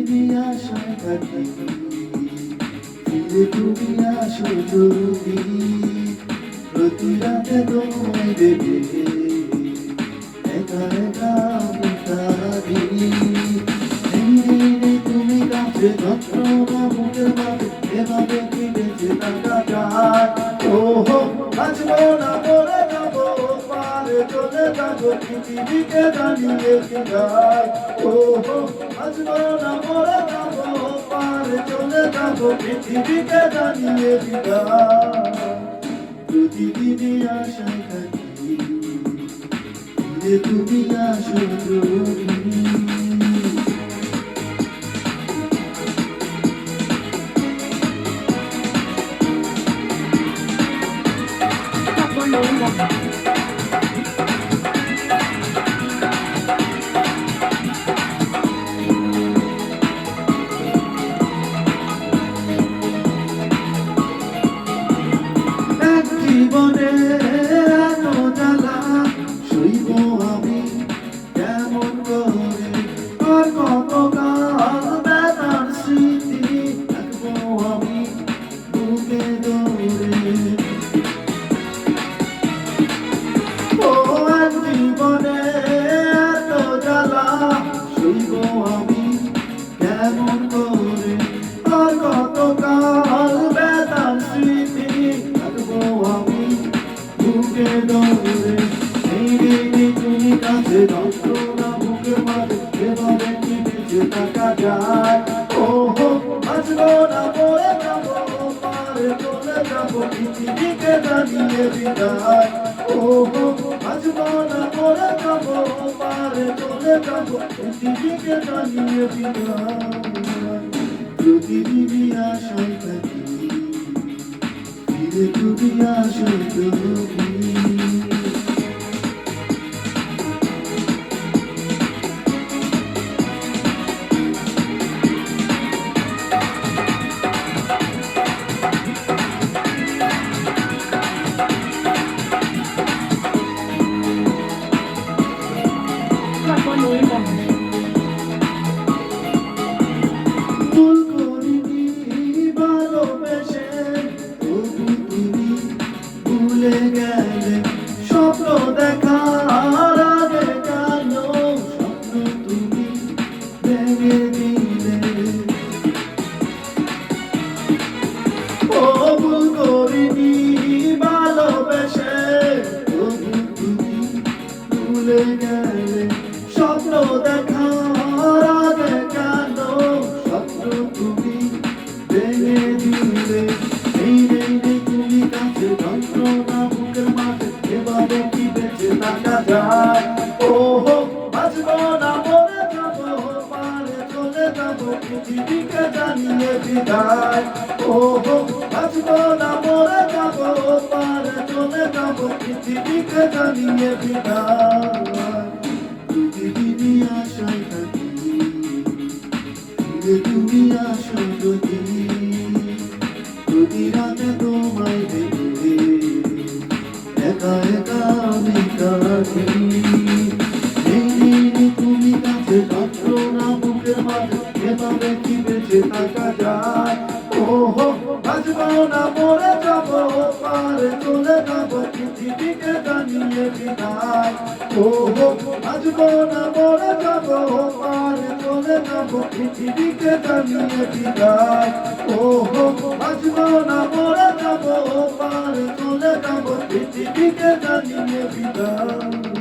প্রতিদিনই আশায় থাকি ফিরে তুমি আসো যদি প্রতি রাতে তোমায় দেবে একা একা আমি কাঁদি দিনে তুমি কাছে যন্ত্রণা বুকের মাঝে এভাবে কি বেঁচে থাকা যায় ওহো বাঁচবো না মরে যাবো পারে চলে যাবো পৃথিবীকে জানিয়ে বিদায় ওহো বাঁচবো না মরে যাবো পারে চলে যাবো পৃথিবীকে জানিয়ে বিদায় প্রতিদিনই আশায় থাকি ফিরে তুমি আসো যদি জীবনে এত জ্বালা সইব আমি কেমন করে আর কতকাল ব্যথার স্মৃতি রাখবো আমি বুকে ধরে ও জীবনে এত জ্বালা সইব আমি কেমন করে আর কতকাল ব্যথার স্মৃতি রাখবো আমি বুকে ধরে এই দিনে তুমি কাছে যন্ত্রণা বুকের মাঝে এভাবে কি বেঁচে থাকা যায় ওহো বাঁচবো না মরে যাবো পারে চলে যাবো পৃথিবীকে জানিয়ে বিদায় ওহো বাঁচবো না মরে যাবো পারে চলে যাবো পৃথিবীকে জানিয়ে বিদায় প্রতিদিনই আশায় থাকি ফিরে তুমি আসো যদি ভুল করিনি ভালোবেসে তবু তুমি ভুলে গেলে স্বপ্ন দেখার আগে কেন স্বপ্ন তুমি ভেঙে দিলে ও ভুল করিনি ভালোবেসে তবু তুমি ভুলে গেলে স্বপ্ন দেখার আগে কেন স্বপ্ন তুমি ভেঙে দিলে এই নেই তুমি কাছে যন্ত্রণা বুকের মাঝে এভাবে কি বেঁচে থাকা যায় ওহো বাঁচবো না মরে যাবো পারে চলে যাবো পৃথিবীকে জানিয়ে বিদায় ওহো বাঁচবো না মরে যাবো পারে চলে যাবো পৃথিবীকে জানিয়ে বিদায় প্রতিদিনই আশায় থাকি ফিরে তুমি আসো যদি প্রতি রাতে তোমায় দেখে একা একা আমি কাঁদি এই দিনে তুমি কাছে যন্ত্রণা বুকের মাঝে এভাবে কি বেঁচে থাকা যায় ওহো বাঁচবো না মরে যাবো পারে চলে যাবো পৃথিবীকে জানিয়ে বিদায় ওহো বাঁচবো না মরে যাবো পারে চলে যাবো পৃথিবীকে জানিয়ে বিদায় ওহো বাঁচবো না মরে যাবো পারে চলে যাবো পৃথিবীকে জানিয়ে বিদায়।